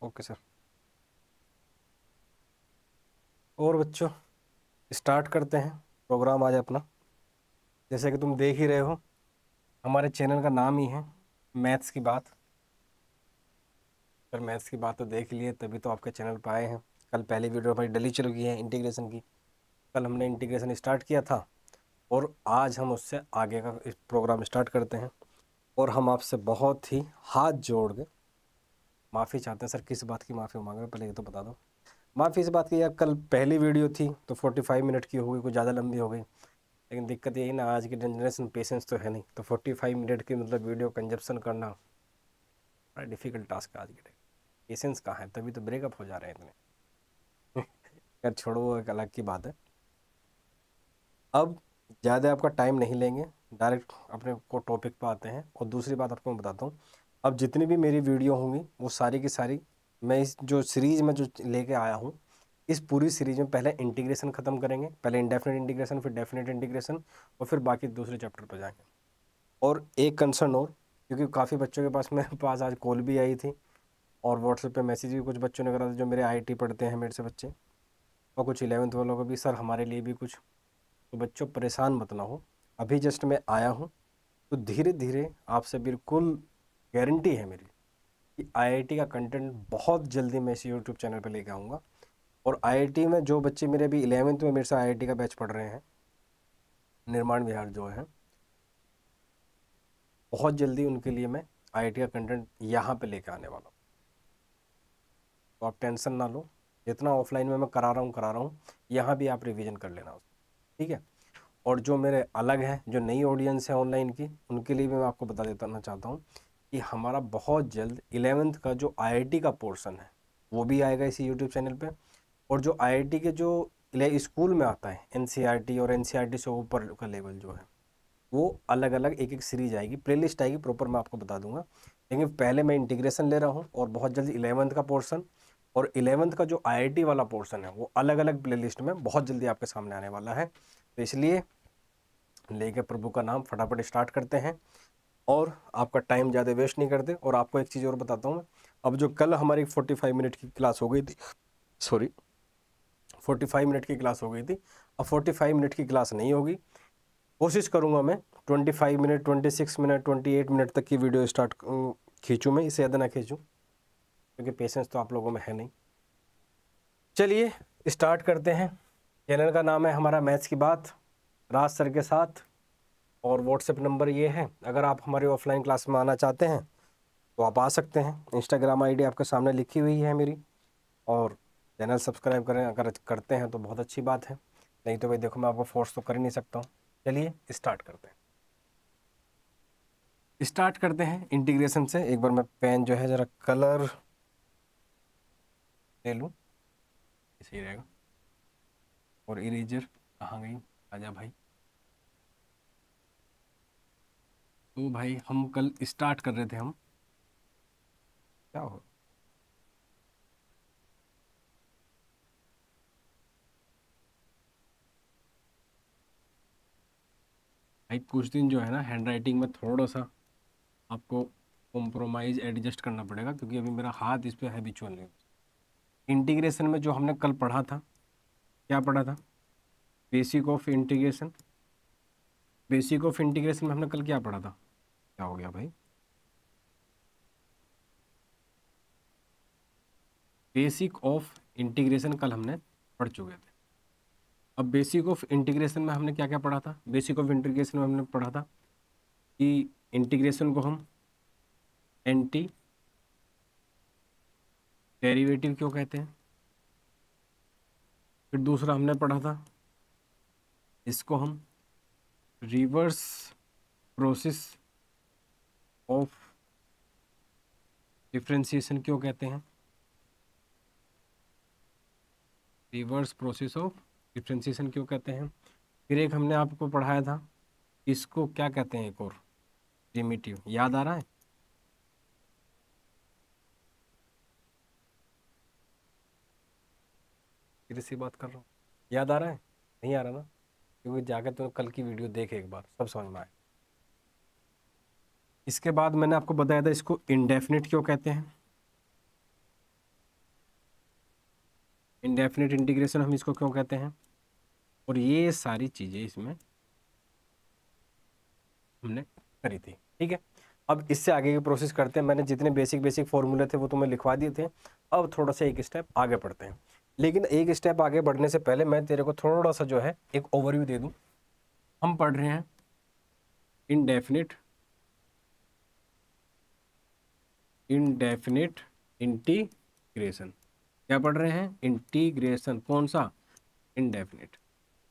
Okay sir. और बच्चों, start करते हैं प्रोग्राम आज अपना। जैसे कि तुम देख ही रहे हो, हमारे चैनल का नाम ही है मैथ्स की बात। पर मैथ्स की बात तो देख लिए, तभी तो आपके चैनल पर आए हैं। कल पहली वीडियो हमारी डली चल गई है इंटीग्रेशन की। कल हमने इंटीग्रेशन स्टार्ट किया था और आज हम उससे आगे का इस प्रोग्राम स्टार्ट करते हैं। और हम आपसे बहुत ही हाथ जोड़ के माफ़ी चाहते हैं। सर किस बात की माफ़ी मांग रहे हैं, पहले ये तो बता दो। माफ़ी इस बात की, यार कल पहली वीडियो थी तो 45 मिनट की हो गई, कुछ ज़्यादा लंबी हो गई। लेकिन दिक्कत यही ना, आज की जनरेशन पेशेंस तो है नहीं, तो 45 मिनट की मतलब वीडियो कंजप्शन करना बड़ा डिफिकल्ट टास्क है आज के टाइम। पेशेंस कहाँ है, तभी तो ब्रेकअप हो जा रहे हैं इतने। यार छोड़ो, वो एक अलग की बात है। अब ज़्यादा आपका टाइम नहीं लेंगे, डायरेक्ट अपने को टॉपिक पे आते हैं। और दूसरी बात आपको मैं बताता हूँ, अब जितनी भी मेरी वीडियो होंगी वो सारी की सारी मैं इस जो सीरीज़ में जो लेके आया हूँ, इस पूरी सीरीज में पहले इंटीग्रेशन ख़त्म करेंगे। पहले इंडेफिनिट इंटीग्रेशन, फिर डेफिनेट इंटीग्रेशन, और फिर बाकी दूसरे चैप्टर पर जाएंगे। और एक कंसर्न और, क्योंकि काफ़ी बच्चों के पास मेरे पास आज कॉल भी आई थी और व्हाट्सएप पे मैसेज भी कुछ बच्चों ने करा था जो मेरे आईटी पढ़ते हैं मेरे से बच्चे, और कुछ 11th वालों को भी, सर हमारे लिए भी कुछ। तो बच्चों परेशान मत ना हो, अभी जस्ट मैं आया हूँ, तो धीरे धीरे आपसे बिल्कुल गारंटी है मेरी कि आईआईटी का कंटेंट बहुत जल्दी मैं इस यूट्यूब चैनल पर लेके आऊँगा। और आईआईटी में जो बच्चे मेरे अभी 11th में मेरे से आईआईटी का बैच पढ़ रहे हैं, निर्माण विहार जो है, बहुत जल्दी उनके लिए मैं आईआईटी का कंटेंट यहाँ पे लेके आने वाला हूँ। तो आप टेंशन ना लो, जितना ऑफलाइन में मैं करा रहा हूँ, यहाँ भी आप रिवीजन कर लेना उसको, ठीक है। और जो मेरे अलग हैं, जो नई ऑडियंस है ऑनलाइन की, उनके लिए भी मैं आपको बता देना चाहता हूँ कि हमारा बहुत जल्द 11th का जो आईआईटी का पोर्शन है वो भी आएगा इसी यूट्यूब चैनल पे। और जो आईआईटी के जो स्कूल में आता है एनसीईआरटी और एनसीईआरटी से ऊपर का लेवल जो है, वो अलग अलग एक एक सीरीज आएगी, प्लेलिस्ट आएगी प्रॉपर, मैं आपको बता दूंगा। लेकिन पहले मैं इंटीग्रेशन ले रहा हूँ और बहुत जल्दी 11th का पोर्शन और 11th का जो आईआईटी वाला पोर्शन है वो अलग अलग प्लेलिस्ट में बहुत जल्दी आपके सामने आने वाला है। तो इसलिए लेके प्रभु का नाम फटाफट स्टार्ट करते हैं और आपका टाइम ज़्यादा वेस्ट नहीं करते। और आपको एक चीज़ और बताता हूँ मैं, अब जो कल हमारी 45 मिनट की क्लास हो गई थी, सॉरी 45 मिनट की क्लास हो गई थी, अब 45 मिनट की क्लास नहीं होगी। कोशिश करूँगा मैं 25 मिनट, 26 मिनट, 28 मिनट तक की वीडियो स्टार्ट खींचूँ, मैं इससे ज़्यादा ना खींचूँ, क्योंकि पेशेंस तो आप लोगों में है नहीं। चलिए स्टार्ट करते हैं। चैनल का नाम है हमारा मैथ्स की बात, राज सर के साथ। और व्हाट्सएप नंबर ये है, अगर आप हमारी ऑफलाइन क्लास में आना चाहते हैं तो आप आ सकते हैं। इंस्टाग्राम आईडी आपके सामने लिखी हुई है मेरी। और चैनल सब्सक्राइब करें, अगर करते हैं तो बहुत अच्छी बात है, नहीं तो भाई देखो मैं आपको फोर्स तो कर ही नहीं सकता हूँ। चलिए स्टार्ट करते हैं। स्टार्ट करते हैं इंटीग्रेशन से। एक बार मैं पेन जो है ज़रा कलर ले लूँ, सही रहेगा। और इरेजर कहाँ गई, आजा भाई। तो भाई हम कल स्टार्ट कर रहे थे, हम क्या हो भाई, कुछ दिन जो है ना हैंड राइटिंग में थोड़ा सा आपको कॉम्प्रोमाइज़ एडजस्ट करना पड़ेगा, क्योंकि अभी मेरा हाथ इस पर हैबिचुअल नहीं। इंटीग्रेशन में जो हमने कल पढ़ा था, क्या पढ़ा था, basic of integration. Basic of integration में हमने कल क्या पढ़ा था, क्या हो गया भाई, बेसिक ऑफ इंटीग्रेशन कल हमने पढ़ चुके थे। अब बेसिक ऑफ इंटीग्रेशन में हमने क्या क्या पढ़ा था, बेसिक ऑफ इंटीग्रेशन में हमने पढ़ा था कि इंटीग्रेशन को हम एंटी डेरिवेटिव क्यों कहते हैं। फिर दूसरा हमने पढ़ा था इसको हम रिवर्स प्रोसेस ऑफ डिफरेंशिएशन क्यों कहते हैं, रिवर्स प्रोसेस ऑफ डिफरेंशिएशन क्यों कहते हैं। फिर एक हमने आपको पढ़ाया था, इसको क्या कहते हैं, एक और प्रिमिटिव, याद आ रहा है। फिर से बात कर रहा हूँ, याद आ रहा है, नहीं आ रहा ना, क्योंकि जाकर तो कल की वीडियो देखे एक बार, सब समझ में आए। इसके बाद मैंने आपको बताया था इसको इंडेफिनिट क्यों कहते हैं। इंडेफिनिट इंटीग्रेशन हम इसको क्यों कहते हैं, और ये सारी चीज़ें इसमें हमने करी थी। ठीक है, अब इससे आगे की प्रोसेस करते हैं। मैंने जितने बेसिक बेसिक फॉर्मूले थे वो तुम्हें लिखवा दिए थे। अब थोड़ा सा एक स्टेप आगे बढ़ते हैं, लेकिन एक स्टेप आगे बढ़ने से पहले मैं तेरे को थोड़ा सा जो है एक ओवरव्यू दे दूं। हम पढ़ रहे हैं इनडेफिनिट इंटीग्रेशन। क्या पढ़ रहे हैं? इंटीग्रेशन। कौन सा? इनडेफिनिट।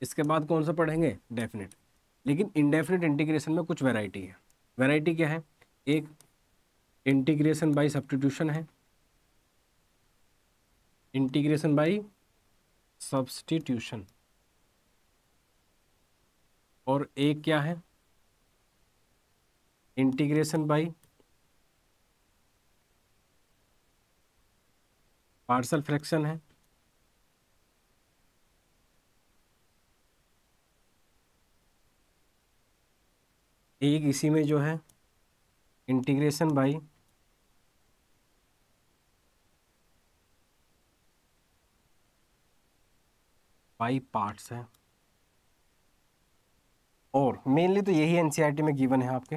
इसके बाद कौन सा पढ़ेंगे? डेफिनिट। लेकिन इनडेफिनिट इंटीग्रेशन में कुछ वैरायटी है। वैरायटी क्या है? एक इंटीग्रेशन बाय सब्स्टिट्यूशन है, इंटीग्रेशन बाय सब्स्टिट्यूशन, और एक क्या है? इंटीग्रेशन बाय पार्शियल फ्रैक्शन है, एक इसी में जो है इंटीग्रेशन बाय पार्ट्स है। और मेनली तो यही एनसीईआरटी में गिवन है आपके,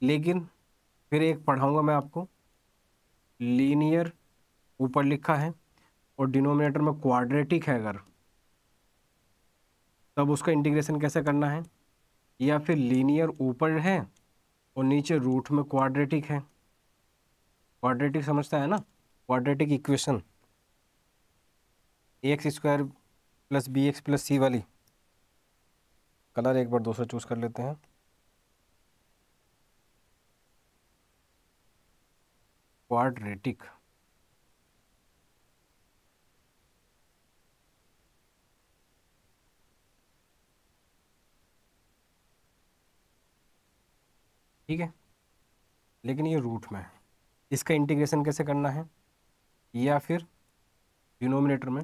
लेकिन फिर एक पढ़ाऊंगा मैं आपको, लीनियर ऊपर लिखा है और डिनोमिनेटर में क्वाड्रेटिक है अगर, तब उसका इंटीग्रेशन कैसे करना है। या फिर लीनियर ऊपर है और नीचे रूट में क्वाड्रेटिक है। क्वाड्रेटिक समझता है ना? Quadratic equation, a x square plus b x plus c वाली। कलर एक बार दूसरा चूज कर लेते हैं। क्वाड्रेटिक। ठीक है, लेकिन ये रूट में है। इसका इंटीग्रेशन कैसे करना है? या फिर डिनोमिनेटर में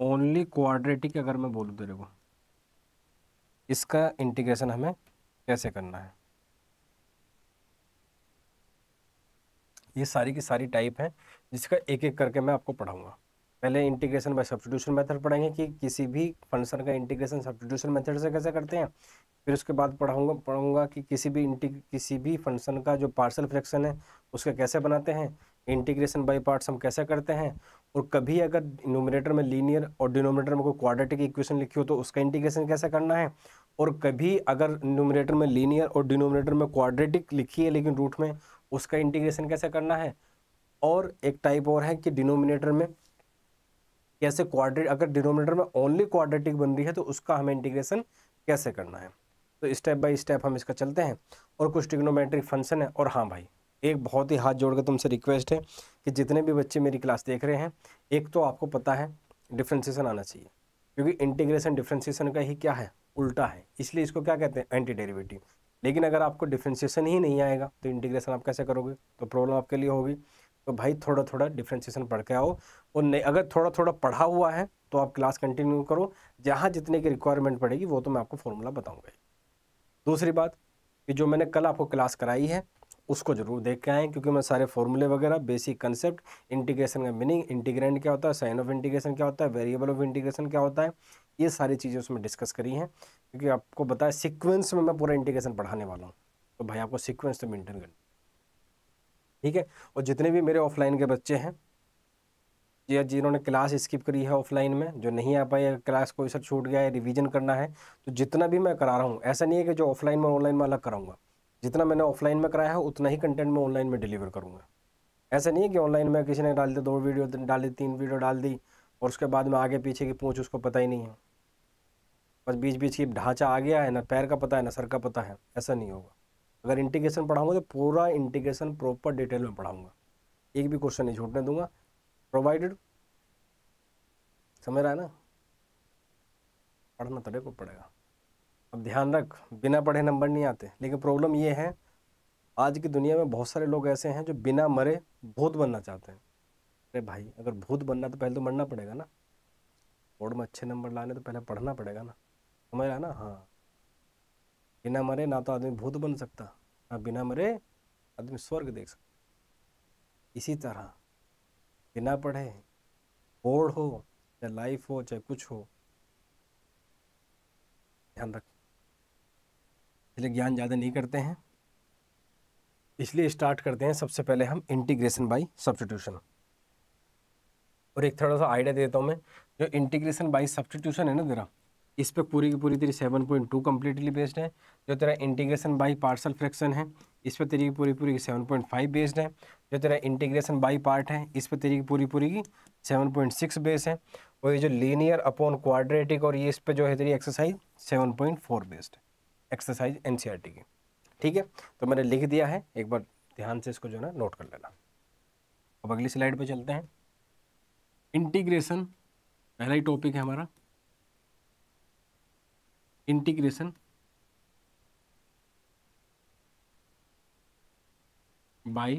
ओनली क्वाड्रेटिक अगर मैं बोलूँ तेरे को, इसका इंटीग्रेशन हमें कैसे करना है। ये सारी की सारी टाइप है, जिसका एक एक करके मैं आपको पढ़ाऊंगा। पहले इंटीग्रेशन बाय सब्स्टिट्यूशन मेथड पढ़ेंगे कि किसी भी फंक्शन का इंटीग्रेशन सब्स्टिट्यूशन मेथड से कैसे करते हैं। फिर उसके बाद पढ़ूंगा कि किसी भी फंक्शन का जो पार्शियल फ्रैक्शन है उसका कैसे बनाते हैं, इंटीग्रेशन बाय पार्ट्स हम कैसे करते हैं। और कभी अगर न्यूमरेटर में लीनियर और डिनोमिनेटर में कोई क्वाड्रेटिक इक्वेशन लिखी हो तो उसका इंटीग्रेशन कैसे करना है। और कभी अगर न्यूमरेटर में लीनियर और डिनोमिनेटर में क्वाड्रेटिक लिखी है लेकिन रूट में, उसका इंटीग्रेशन कैसे करना है। और एक टाइप और है कि डिनोमिनेटर में कैसे क्वाड्रेट, अगर डिनोमिनेटर में ओनली क्वाड्रेटिक बन रही है तो उसका हमें इंटीग्रेशन कैसे करना है। तो स्टेप बाय स्टेप हम इसका चलते हैं। और कुछ ट्रिग्नोमेट्रिक फंक्शन है। और हाँ भाई, एक बहुत ही हाथ जोड़ के तुमसे रिक्वेस्ट है कि जितने भी बच्चे मेरी क्लास देख रहे हैं, एक तो आपको पता है डिफ्रेंसिएशन आना चाहिए, क्योंकि इंटीग्रेशन डिफ्रेंसिएशन का ही क्या है, उल्टा है, इसलिए इसको क्या कहते हैं, एंटी डेरिवेटिव। लेकिन अगर आपको डिफ्रेंसिएशन ही नहीं आएगा तो इंटीग्रेशन आप कैसे करोगे, तो प्रॉब्लम आपके लिए होगी। तो भाई थोड़ा थोड़ा डिफ्रेंसिएशन पढ़ के आओ। और नहीं, अगर थोड़ा थोड़ा पढ़ा हुआ है तो आप क्लास कंटिन्यू करो, जहाँ जितने की रिक्वायरमेंट पड़ेगी वो तो मैं आपको फॉर्मूला बताऊंगा ही। दूसरी बात कि जो मैंने कल आपको क्लास कराई है उसको जरूर देख के आएँ, क्योंकि मैं सारे फॉर्मूले वगैरह, बेसिक कंसेप्ट, इंटीग्रेशन का मीनिंग, इंटीग्रेंड क्या होता है, साइन ऑफ इंटीग्रेशन क्या होता है, वेरिएबल ऑफ इंटीग्रेशन क्या होता है, ये सारी चीज़ें उसमें डिस्कस करी हैं। क्योंकि आपको बताया सीक्वेंस में मैं पूरा इंटीग्रेशन पढ़ाने वाला हूँ, तो भाई आपको सीक्वेंस तो मेंटेन करना। ठीक है, और जितने भी मेरे ऑफलाइन के बच्चे हैं या जिन्होंने क्लास स्किप करी है ऑफलाइन में, जो नहीं आ पाए, क्लास कोई सर छूट गया है, रिवीजन करना है, तो जितना भी मैं करा रहा हूँ, ऐसा नहीं है कि जो ऑफलाइन में ऑनलाइन में अलग कराऊंगा। जितना मैंने ऑफलाइन में कराया है उतना ही कंटेंट मैं ऑनलाइन में डिलीवर करूँगा। ऐसा नहीं है कि ऑनलाइन में किसी ने डाल दी 2 वीडियो डाल दी, 3 वीडियो डाल दी और उसके बाद में आगे पीछे की पूछ उसको पता ही नहीं है, बस बीच बीच की ढांचा आ गया है, ना पैर का पता है ना सर का पता है, ऐसा नहीं होगा। अगर इंटीग्रेशन पढ़ाऊंगा तो पूरा इंटीग्रेशन प्रॉपर डिटेल में पढ़ाऊंगा, एक भी क्वेश्चन नहीं छूटने दूंगा, प्रोवाइडेड। समझ रहा है ना? पढ़ना तेरे को पड़ेगा। अब ध्यान रख, बिना पढ़े नंबर नहीं आते। लेकिन प्रॉब्लम ये है, आज की दुनिया में बहुत सारे लोग ऐसे हैं जो बिना मरे भूत बनना चाहते हैं। अरे भाई, अगर भूत बनना तो पहले तो मरना पड़ेगा ना। बोर्ड में अच्छे नंबर लाने तो पहले पढ़ना पड़ेगा ना। समझ रहा है ना? हाँ, बिना मरे ना तो आदमी भूत बन सकता, ना बिना मरे आदमी स्वर्ग देख सकता। इसी तरह बिना पढ़े बोर्ड हो चाहे लाइफ हो चाहे कुछ हो, ध्यान रख। इसलिए ज्ञान ज़्यादा नहीं करते हैं, इसलिए स्टार्ट करते हैं सबसे पहले हम इंटीग्रेशन बाय सब्स्टिट्यूशन। और एक थोड़ा सा आइडिया देता हूँ मैं, जो इंटीग्रेशन बाय सब्स्टिट्यूशन है ना तेरा, इस पे पूरी की पूरी तेरी 7.2 कम्प्लीटली बेस्ड है। जो तेरा इंटीग्रेशन बाय पार्शियल फ्रैक्शन है, इस पे तेरी पूरी पूरी 7.5 बेस्ड है। जो तेरा इंटीग्रेशन बाय पार्ट है, इस पे तेरी पूरी की 7.6 बेस है। और ये जो लीनियर अपॉन क्वाड्रेटिक और ये इस पे जो है तेरी एक्सरसाइज 7.4 बेस्ड है, एक्सरसाइज एनसीईआरटी की। ठीक है, तो मैंने लिख दिया है, एक बार ध्यान से इसको जो है ना नोट कर लेना। अब अगली स्लाइड पे चलते हैं। इंटीग्रेशन पहला ही टॉपिक है हमारा, इंटीग्रेशन बाय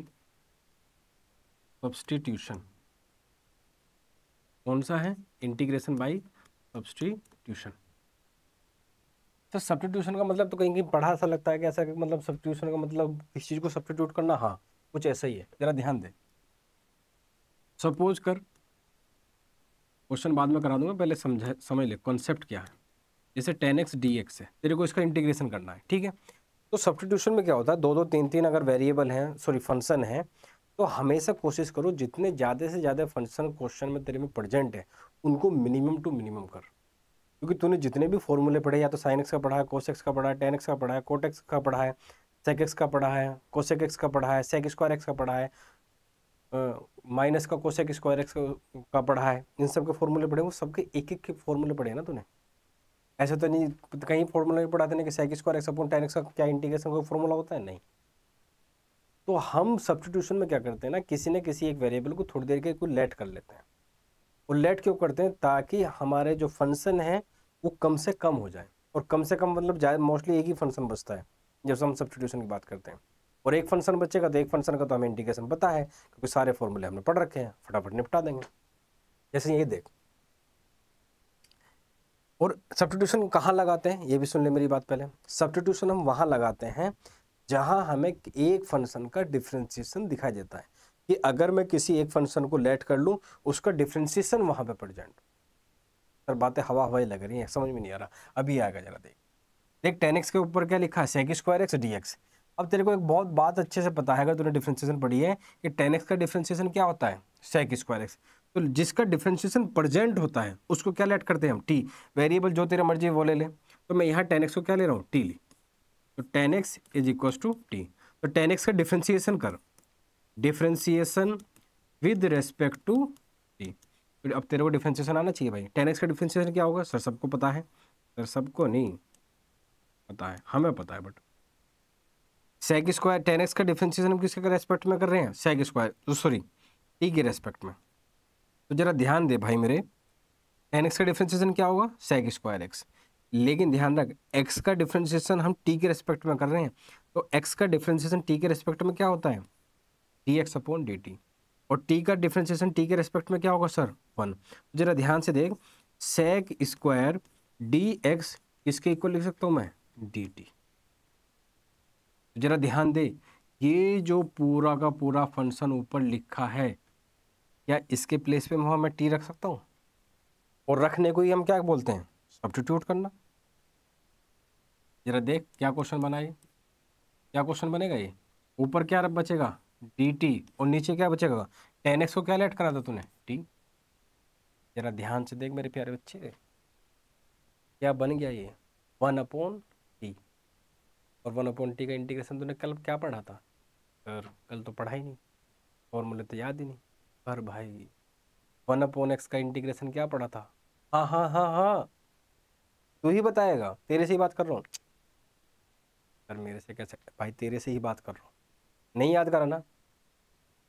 सब्स्टिट्यूशन। कौन सा है? Integration by substitution. तो सब्स्टिट्यूशन का मतलब तो कहीं कहीं पढ़ा सा लगता है कि ऐसा कि मतलब सब्स्टिट्यूशन का मतलब इस चीज को सब्स्टिट्यूट करना, हाँ कुछ ऐसा ही है, जरा ध्यान दे। सपोज कर, क्वेश्चन बाद में करा दूंगा, पहले समझ ले कॉन्सेप्ट क्या है। जैसे 10x dx है, तेरे को इसका इंटीग्रेशन करना है, ठीक है। तो सब्स्टिट्यूशन में क्या होता है, दो दो तीन तीन अगर वेरिएबल हैं, सॉरी फंक्शन है, तो हमेशा कोशिश करो जितने ज़्यादा से ज़्यादा फंक्शन क्वेश्चन में तेरे में प्रेजेंट है उनको मिनिमम टू मिनिमम कर। क्योंकि तूने जितने भी फॉर्मूले पढ़े, या तो साइन एक्स का पढ़ा है, कोस एक्स का पढ़ा है, टेन एक्स का पढ़ा है, कोट एक्स का पढ़ा है, सेक एक्स का पढ़ा है, कोसेक एक्स का पढ़ा है, सेक स्क्वायर एक्स का पढ़ा है, माइनस का कोसेक स्क्वायर एक्स का पढ़ा है, इन सब के फॉर्मूले पढ़े, वो सबके एक एक के फॉर्मूले पढ़े हैं ना तूने। ऐसा तो नहीं कहीं फॉर्मूला नहीं पढ़ाते नहीं कि sec square x upon tan x का क्या इंटीग्रेशन का फॉर्मूला होता है, नहीं। तो हम सब्स्टिट्यूशन में क्या करते हैं ना, किसी न किसी एक वेरिएबल को थोड़ी देर के को लेट कर लेते हैं। वो लेट क्यों करते हैं? ताकि हमारे जो फंक्शन है वो कम से कम हो जाए। और कम से कम मतलब ज़्यादा मोस्टली एक ही फंक्शन बचता है जब हम सब्स्टिट्यूशन की बात करते हैं। और एक फंक्शन बचेगा तो एक फंक्शन का तो हमें इंटीग्रेशन पता है, क्योंकि सारे फॉर्मूले हमने पढ़ रखे हैं, फटाफट निपटा देंगे। जैसे ये देख, और सब्स्टिट्यूशन कहाँ लगाते हैं ये भी सुन ले मेरी बात पहले। सब्स्टिट्यूशन हम वहाँ लगाते हैं जहाँ हमें एक फंक्शन का डिफ्रेंशिएशन दिखाई देता है, कि अगर मैं किसी एक फंक्शन को लेट कर लूँ उसका डिफ्रेंशिएशन वहाँ पे प्रेजेंट। सर बातें हवा हवाई लग रही हैं, समझ में नहीं आ रहा, अभी आएगा, जरा देख। देख 10x के ऊपर क्या लिखा है, सेक स्क्वायर एक्स dx। अब तेरे को एक बहुत बात अच्छे से पता है, अगर तूने डिफ्रेंशिएशन पढ़ी है, कि 10x का डिफ्रेंशिएशन क्या होता है, सेक स्क्वायर एक्स। तो जिसका डिफ्रेंशिएशन प्रेजेंट होता है उसको क्या लेट करते हैं हम, टी। वेरिएबल जो तेरा मर्जी वो ले ले, तो मैं यहाँ 10x को क्या ले रहा हूँ, टी ली। तो 10x is equal to t. तो 10x का डिफ्रेंशिएशन कर, differentiation with respect to t. अब तेरे को डिफ्रेंशिएशन आना चाहिए भाई। 10x का डिफ्रेंशिएशन क्या होगा सर, सबको पता है? सर सबको नहीं पता है, हमें पता है, बट सेक स्क्वायर 10x का डिफरेंशिएशन हम किसके रेस्पेक्ट में कर रहे हैं, सेक स्क्वायर, सॉरी टी के रेस्पेक्ट में। तो जरा ध्यान दे भाई मेरे, 10x का डिफरेंशिएशन क्या होगा, सेक स्क्वायर एक्स। लेकिन ध्यान रख, x का डिफरेंशिएशन हम t के रेस्पेक्ट में कर रहे हैं, तो x का डिफरेंशिएशन t के रेस्पेक्ट में क्या होता है, dx अपॉन dt। और t का डिफरेंशिएशन t के रेस्पेक्ट में क्या होगा सर, 1। जरा ध्यान से देख, सेक स्क्वायर dx किसके इक्वल लिख सकता हूँ मैं, dt। जरा ध्यान दे, ये जो पूरा का पूरा फंक्शन ऊपर लिखा है, क्या इसके प्लेस पे मैं टी रख सकता हूँ? और रखने को ही हम क्या बोलते हैं, सब्स्टिट्यूट करना। जरा देख क्या क्वेश्चन बना ये, क्या क्वेश्चन बनेगा ये। ऊपर क्या बचेगा, डी टी, और नीचे क्या बचेगा, 10x को क्या लेट करा था तूने, टी। जरा ध्यान से देख मेरे प्यारे बच्चे, क्या बन गया ये, 1/t। और 1/t का इंटीग्रेशन तूने कल क्या पढ़ा था सर, कल तो पढ़ा ही नहीं, फॉर्मूले तो याद ही नहीं। पर भाई 1/x का इंटीग्रेशन क्या पढ़ा था, हाँ हाँ हाँ हाँ, तू ही बताएगा, तेरे से ही बात कर रहा हूँ। सर मेरे से कैसे भाई, तेरे से ही बात कर रहा हूँ, नहीं याद करा ना,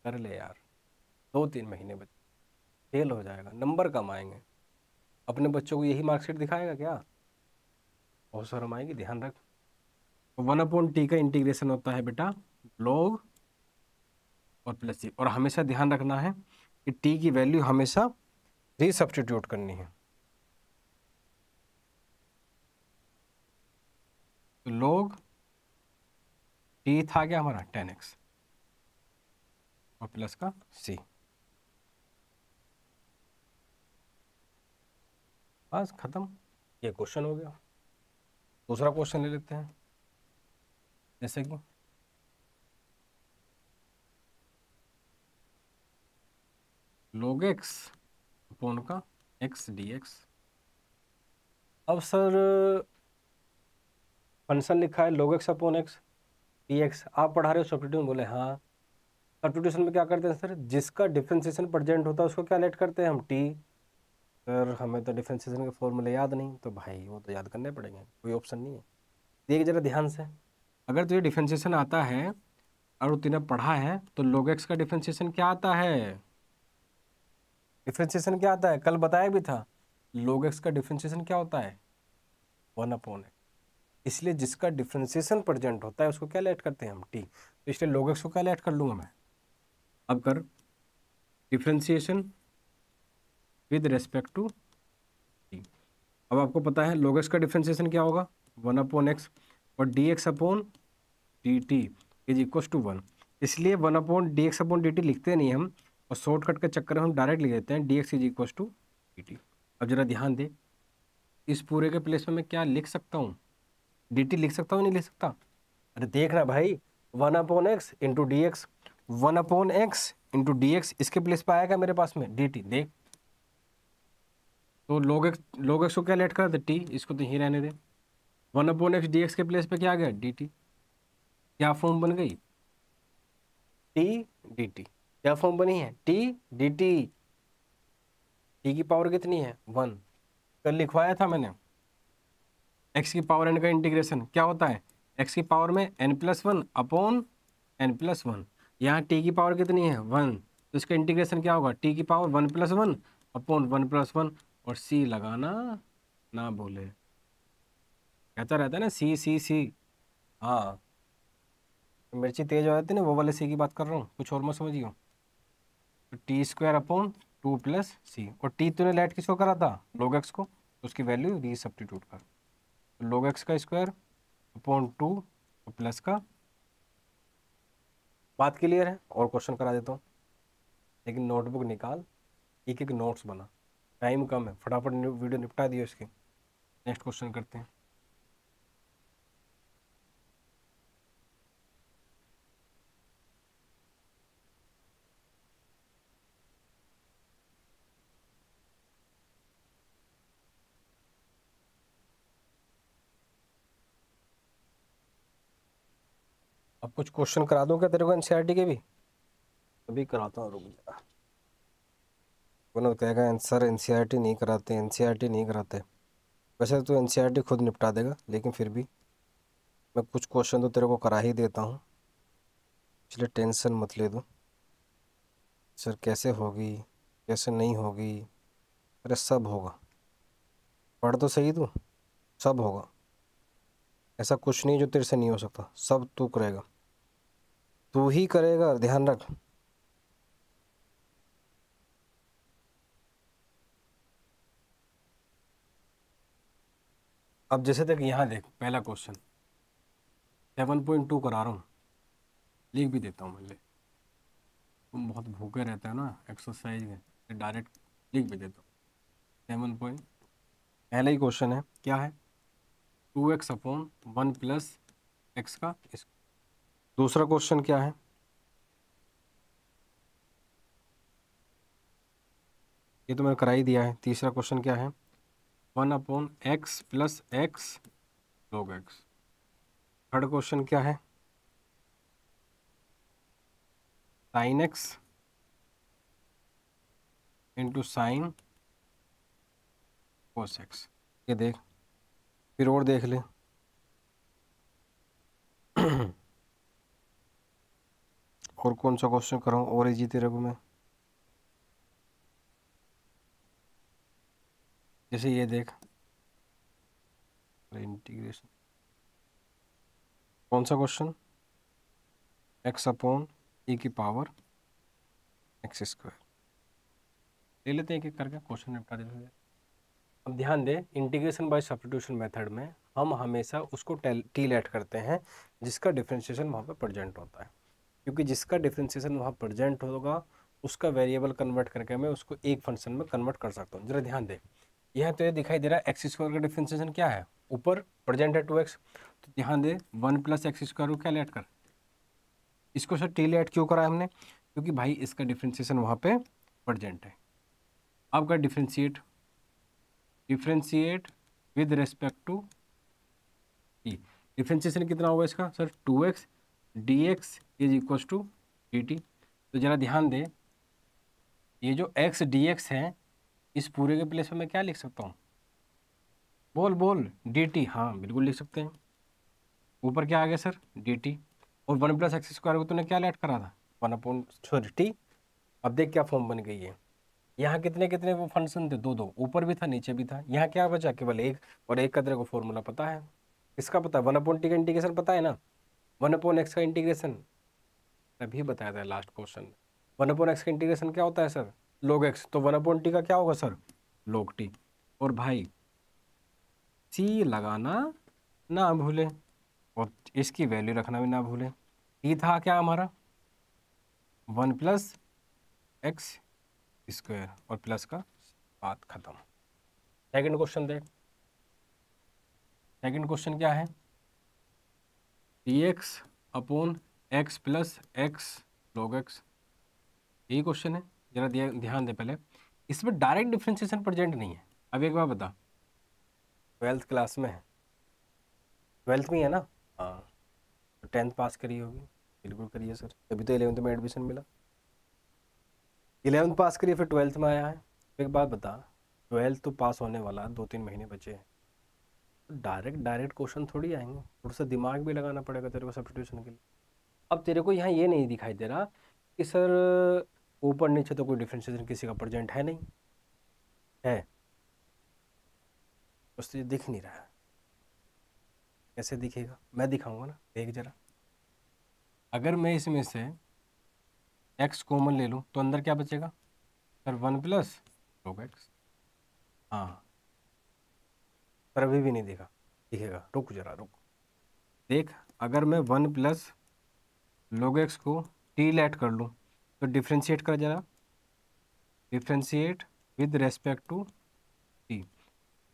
कर ले यार, 2-3 महीने बच्चे, फेल हो जाएगा, नंबर कम आएंगे। अपने बच्चों को यही मार्कशीट दिखाएगा क्या, बहुत शर्म आएगी, ध्यान रख। 1/t का इंटीग्रेशन होता है बेटा log और प्लस सी, और हमेशा ध्यान रखना है कि t की वैल्यू हमेशा रीसब्स्टिट्यूट करनी है। तो log t था क्या हमारा 10x और प्लस का c। बस खत्म, ये क्वेश्चन हो गया। दूसरा क्वेश्चन ले लेते हैं, जैसे कि log x अपॉन का x dx। अब सर फंक्शन लिखा है log x upon x dx, आप पढ़ा रहे हो सब्स्टिट्यूशन, बोले हाँ। सब्स्टिट्यूशन में क्या करते हैं सर, जिसका डिफरेंशिएशन प्रेजेंट होता है उसको क्या लेट करते हैं हम, t। सर हमें तो डिफरेंशिएशन के फॉर्मूले याद नहीं, तो भाई वो तो याद करने पड़ेंगे, कोई ऑप्शन नहीं है। देख जरा ध्यान से, अगर तुझे डिफरेंशिएशन आता है और तूने पढ़ा है तो log x का डिफरेंशिएशन क्या आता है, डिफरेंशिएशन क्या आता है, कल बताया भी था। log x का डिफरेंशिएशन क्या होता है, 1/x। इसलिए जिसका डिफरेंशिएशन प्रेजेंट होता है उसको क्या लेट करते हैं हम, t। तो इसलिए log x को क्या लेट कर लूंगा मैं। अब कर differentiation with respect to t। अब आपको पता है log x का डिफरेंशिएशन क्या होगा, 1/x, और dx upon dt is equal to 1। इसलिए 1/dx/dt लिखते नहीं हम, और शॉर्टकट के चक्कर में हम डायरेक्ट लिख देते हैं dx is equal to dt। अब जरा ध्यान दे, इस पूरे के प्लेस में मैं क्या लिख सकता हूँ, dt लिख सकता हूँ नहीं लिख सकता। अरे देखना भाई, 1/x into D x, 1/x into D x, इसके प्लेस पे आएगा मेरे पास में dt। देख तो log x को क्या लेट कर दे, t, इसको तो ही रहने दे। 1/x dx के प्लेस पे क्या आ गया, dt। क्या फॉर्म बन गई, t dt। क्या फॉर्म बनी है, t dt। t की पावर कितनी है, 1। कल लिखवाया था मैंने, x की पावर n का इंटीग्रेशन क्या होता है, x की पावर में n+1 अपॉन n+1। यहाँ t की पावर कितनी है, 1, तो इसका इंटीग्रेशन क्या होगा, t की पावर 1+1 अपॉन 1+1, और c लगाना ना बोले, कहता रहता है ना सी सी सी। हाँ, मिर्ची तेज हो जाती है ना, वो वाले सी की बात कर रहा हूँ, कुछ और मत समझियो। तो t² अपॉन 2 + c, और t तूने लेट किसको करा था, log x को, तो उसकी वैल्यू री सब्स्टिट्यूट कर, तो log x का स्क्वायर अपॉन 2 और प्लस का। बात क्लियर है, और क्वेश्चन करा देता हूँ, लेकिन नोटबुक निकाल, एक एक नोट्स बना, टाइम कम है, फटाफट वीडियो निपटा दियो इसकी। नेक्स्ट क्वेश्चन करते हैं। अब कुछ क्वेश्चन करा दूं क्या तेरे को एनसीईआरटी के भी, अभी कराता हूँ, रुक जा। वो कहेगा आंसर एनसीईआरटी नहीं कराते, एनसीईआरटी नहीं कराते। वैसे तो एनसीईआरटी खुद निपटा देगा, लेकिन फिर भी मैं कुछ क्वेश्चन तो तेरे को करा ही देता हूँ, इसलिए टेंशन मत ले दो। सर कैसे होगी, कैसे नहीं होगी, अरे सब होगा, पढ़ तो सही तू, सब होगा। ऐसा कुछ नहीं जो तेरे से नहीं हो सकता, सब तू करेगा, तू ही करेगा, ध्यान रख। अब जैसे तक यहाँ देख, पहला क्वेश्चन 7.2 करा रहा हूँ, लिख भी देता हूँ मैं, ले तुम बहुत भूखे रहते हो ना एक्सरसाइज में, डायरेक्ट लिख भी देता हूँ। 7 पहला ही क्वेश्चन है, क्या है, 2x/1 + x का स्क्वायर। दूसरा क्वेश्चन क्या है, ये तो मैंने करा ही दिया है। तीसरा क्वेश्चन क्या है, 1/x + x log x। Third question क्या है, sin x into sine cos x। ये देख, फिर और देख ले। और कौन सा क्वेश्चन कराऊँ और इजी तेरे को मैं, जैसे ये देख, इंटीग्रेशन, कौन सा क्वेश्चन, x/e⁻x²। ले लेते हैं एक एक करके, क्वेश्चन निपटा देते हैं। अब ध्यान दे, इंटीग्रेशन बाय सब्स्टिट्यूशन मेथड में हम हमेशा उसको टी लेट करते हैं जिसका डिफरेंशिएशन वहाँ पे प्रेजेंट होता है, क्योंकि जिसका डिफरेंशिएशन वहाँ प्रेजेंट होगा उसका वेरिएबल कन्वर्ट करके मैं उसको एक फंक्शन में कन्वर्ट कर सकता हूँ। जरा ध्यान दे, यहाँ तो ये दिखाई दे रहा है एक्स स्क्वायर का डिफ्रेंसिएशन क्या है, ऊपर प्रेजेंट है 2x, तो ध्यान दे 1 + एक्स स्क्वायर को क्या लेट कर, इसको सर टी लेट क्यों करा हमने, क्योंकि भाई इसका डिफ्रेंसिएशन वहाँ पे प्रेजेंट है। अब का differentiate with respect to t, differentiation कितना होगा इसका सर 2x dx = dt। तो जरा ध्यान दे, ये जो x dx है इस पूरे के प्लेस पे मैं क्या लिख सकता हूँ, बोल बोल dt, हाँ बिल्कुल लिख सकते हैं। ऊपर क्या आ गया सर dt, और 1 + एक्स स्क्वायर को तूने क्या लेट करा था 1/t। अब देख क्या फॉर्म बन गई है, यहाँ कितने कितने वो फंक्शन थे, दो दो, ऊपर भी था नीचे भी था, यहाँ क्या बचा केवल एक, और एक का तेरे को फॉर्मूला पता है, किसका पता है 1/t का इंटीग्रेशन पता है ना, 1/x का इंटीग्रेशन तभी बताया था लास्ट क्वेश्चन में। 1/x का इंटीग्रेशन क्या होता है सर log x, तो 1/t का क्या होगा सर log t। और भाई c लगाना ना भूले और इसकी वैल्यू रखना भी ना भूले। t था क्या हमारा 1 + एक्स स्क्वायर और प्लस का बात खत्म। सेकंड क्वेश्चन देख, सेकंड क्वेश्चन क्या है, dx/x + x log x, यही क्वेश्चन है। जरा ध्यान दे, पहले इसमें डायरेक्ट डिफरेंशिएशन प्रेजेंट नहीं है। अब एक बार बता, 12th क्लास में है, 12th में ही है ना, हाँ, तो 10th पास करी होगी, बिल्कुल करी है सर, तभी तो 11th में एडमिशन मिला। 11th पास करिए फिर 12th में आया है। एक बात बता, 12th तो पास होने वाला, 2-3 महीने बचे हैं, तो डायरेक्ट क्वेश्चन थोड़ी आएंगे, थोड़ा सा दिमाग भी लगाना पड़ेगा तेरे को सब्स्टिट्यूशन के लिए। अब तेरे को यहाँ ये नहीं दिखाई दे रहा कि सर ऊपर नीचे तो कोई डिफरेंशिएशन किसी का प्रेजेंट है नहीं है, बस तुझे दिख नहीं रहा है, कैसे दिखेगा, मैं दिखाऊंगा ना, देख जरा। अगर मैं इसमें से x कॉमन ले लूँ तो अंदर क्या बचेगा सर 1 + log x, हाँ पर अभी भी नहीं दिखा, दिखेगा, रुक जरा रुक, देख अगर मैं 1 + log x को t लेट कर लूँ तो डिफ्रेंशिएट कर जरा, differentiate with respect to t,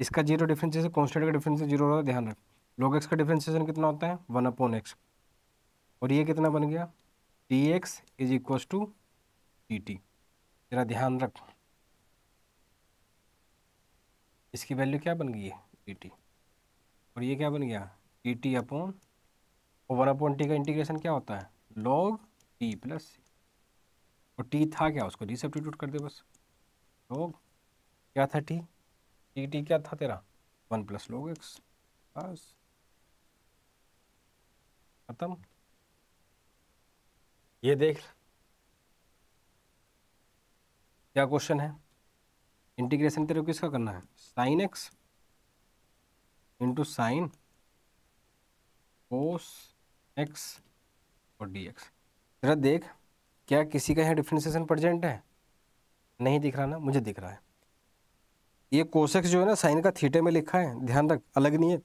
इसका जीरो डिफरेंशिएशन, कांस्टेंट का डिफरेंशिएशन जीरो होता है, ध्यान रख। log x का डिफरेंशिएशन कितना होता है 1/x, और ये कितना बन गया dx = dt। जरा ध्यान रख, इसकी वैल्यू क्या बन गई है dt, और ये क्या बन गया dt अपॉन, और 1/t का इंटीग्रेशन क्या होता है log t + c, और t था क्या उसको रिसब्स्टिट्यूट कर दे बस, log क्या था t, dt क्या था तेरा 1 + log x, बस खत्म। ये देख क्या क्वेश्चन है, इंटीग्रेशन तेरे को किसका करना है sin x × sin cos x और dx। जरा देख क्या किसी का यहाँ डिफरेंशिएशन प्रेजेंट है, नहीं दिख रहा ना, मुझे दिख रहा है। ये cos x जो है ना साइन का थीटे में लिखा है, ध्यान रख अलग नहीं है,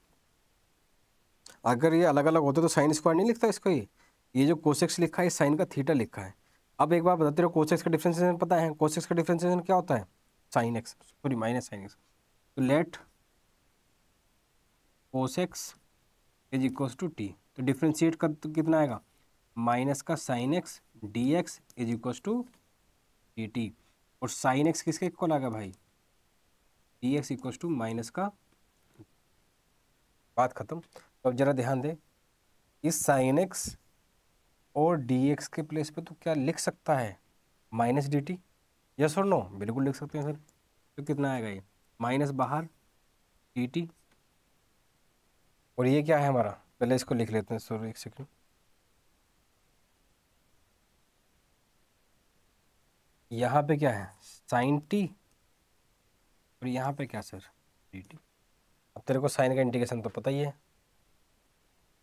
अगर ये अलग अलग होते तो साइन स्क्वायर नहीं लिखता इसको, ये जो cos x लिखा है साइन का थीटा लिखा है। अब एक बार बता, तेरे को cos x का डिफरेंशिएशन पता है, cos x का डिफरेंशिएशन क्या होता है sin x, sorry -sin x, तो लेट cos x = t, तो डिफ्रेंशिएट कर तो कितना आएगा माइनस का sin x dx = dt, और sin x किसके इक्वल आ गया भाई dx = माइनस का, बात खत्म। तो अब जरा ध्यान दे, इस sin x और dx के प्लेस पे तो क्या लिख सकता है -dt, यस और नो, बिल्कुल लिख सकते हैं सर। तो कितना आएगा ये माइनस बाहर dt, और ये क्या है हमारा, पहले इसको लिख लेते हैं, सॉरी एक सेकंड, यहाँ पे क्या है sin t, और यहाँ पे क्या सर dt। अब तेरे को साइन का इंटीग्रेशन तो पता ही है,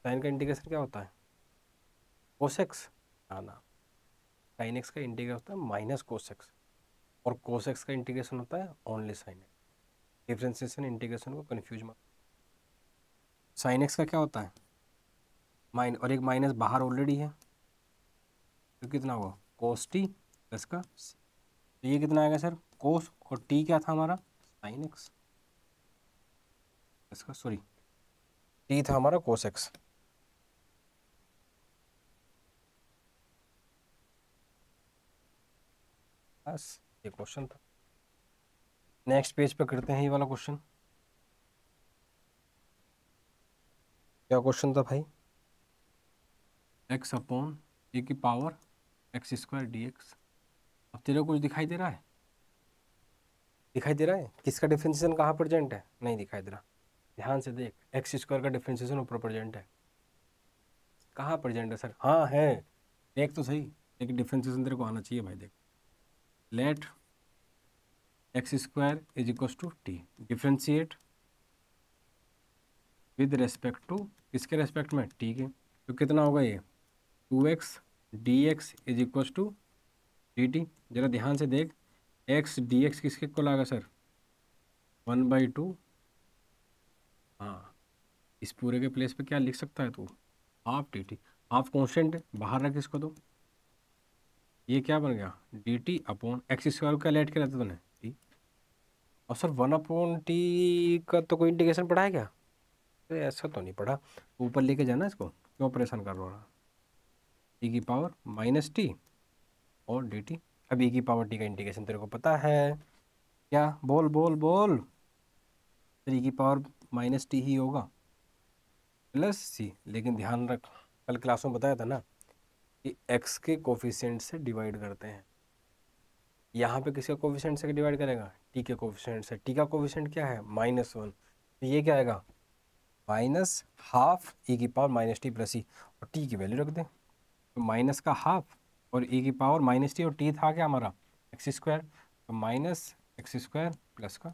साइन का इंटीग्रेशन क्या होता है cos x, हाँ ना, sin x का इंटीग्रेशन होता है -cos x, और cos x का इंटीग्रेशन होता है only sin x। Differentiation integration को कंफ्यूज मत, sin x का क्या होता है माइन, और एक माइनस बाहर ऑलरेडी है, तो कितना होगा cos t प्लस का c। तो ये कितना आएगा सर cos, और t क्या था हमारा sin x, इसका सॉरी टी था हमारा कोस एक्स। बस ये क्वेश्चन था। नेक्स्ट पेज पे करते हैं ये वाला क्वेश्चन। क्या क्वेश्चन था भाई? एक्स अपॉन ए की power x square D x. अब तेरे को कुछ दिखाई दे रहा है? दिखाई दे रहा है किसका डिफरेंशिएशन कहाँ प्रेजेंट है? नहीं दिखाई दे रहा। ध्यान से देख, एक्स स्क्वायर का डिफरेंशिएशन ऊपर प्रेजेंट है। कहाँ प्रेजेंट है सर? हाँ है, देख तो सही। लेकिन डिफरेंशिएशन तेरे को आना चाहिए भाई। देख, let x square is equal to t, differentiate with respect to, किसके रेस्पेक्ट में? टी के। तो कितना होगा ये? 2x d x is equal to d t. जरा ध्यान से देख, एक्स डी एक्स किसके को लागा सर? 1/2। हाँ, इस पूरे के प्लेस पे क्या लिख सकता है तू? Half D T. Half constant है, बाहर रख इसको। तो ये क्या बन गया? D T upon x square का लेट के रहता तूने टी। और सर 1/t का तो कोई इंटीग्रेशन पढ़ा है क्या? तो ऐसा तो नहीं पढ़ा। ऊपर लेके जाना इसको, क्यों परेशान कर रहा? ई की पावर माइनस टी और डी टी। अब ई की पावर टी का इंटीग्रेशन तेरे को पता है क्या? बोल बोल बोल। ई की पावर माइनस टी ही होगा प्लस सी। लेकिन ध्यान रख, कल क्लास में बताया था ना कि एक्स के कोफिशिएंट से डिवाइड करते हैं। यहाँ पे किसके कोफिशिएंट से डिवाइड करेगा? टी के कोफिशिएंट से। टी का कोफिशिएंट क्या है? -1। तो ये क्या आएगा? माइनस हाफ ई की पावर माइनस टी प्लस ई। और टी की वैल्यू रख दे, तो माइनस का हाफ और ई की पावर माइनस टी, और टी था क्या हमारा? X square. तो माइनस एक्स स्क्वायर प्लस का,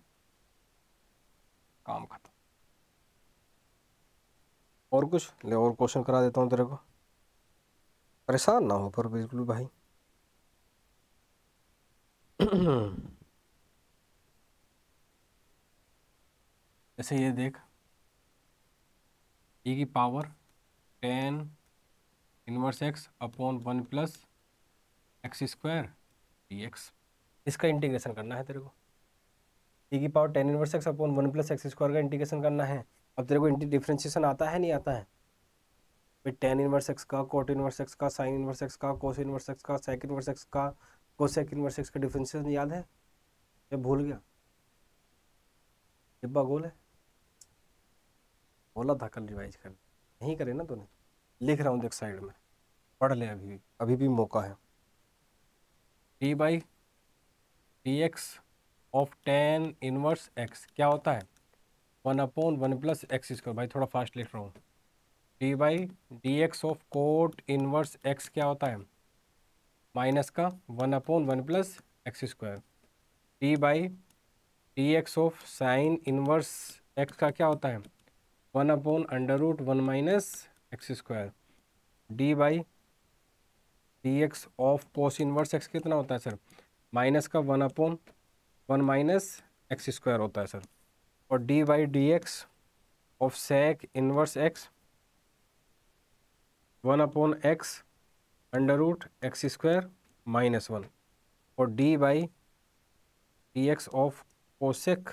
काम खत्म। और कुछ ले, और क्वेश्चन करा देता हूँ तेरे को, परेशान ना हो पर बिल्कुल भाई। जैसे ये देख, ई की power 10 inverse x upon 1 plus x square D x. इसका इंटीग्रेशन करना है तेरे को। ई की power 10 inverse x upon 1 plus x square का इंटीग्रेशन करना है। अब तेरे को डिफरेंशिएशन आता है नहीं आता है? भाई 10 इनवर्स एक्स का, कोट इनवर्स एक्स का, साइन इनवर्स एक्स का, कोस इनवर्स एक्स का, सेक इनवर्स एक्स का, कोसेक इनवर्स एक्स का डिफरेंशिएशन याद है या भूल गया? डिब्बा गोल है, बोला था कल रिवाइज कर। नहीं करे ना तूने? लिख रहा हूँ देख साइड में, पढ़ ले। अभी भी मौका है। T by d x of 10 inverse x क्या होता है? 1/1 प्लस एक्स स्क्वायर। भाई थोड़ा फास्ट लिख रहा हूँ। T by d x of cot inverse x क्या होता है? माइनस का 1/1 plus x square. T by d x of sine inverse x का क्या होता है? 1/√1 minus x square. D by d x of cos inverse x कितना होता है सर? माइनस का 1/1 माइनस एक्स स्क्वायर होता है सर। और d by d x of sec inverse x 1/x√x² -1। और d by d x of cosec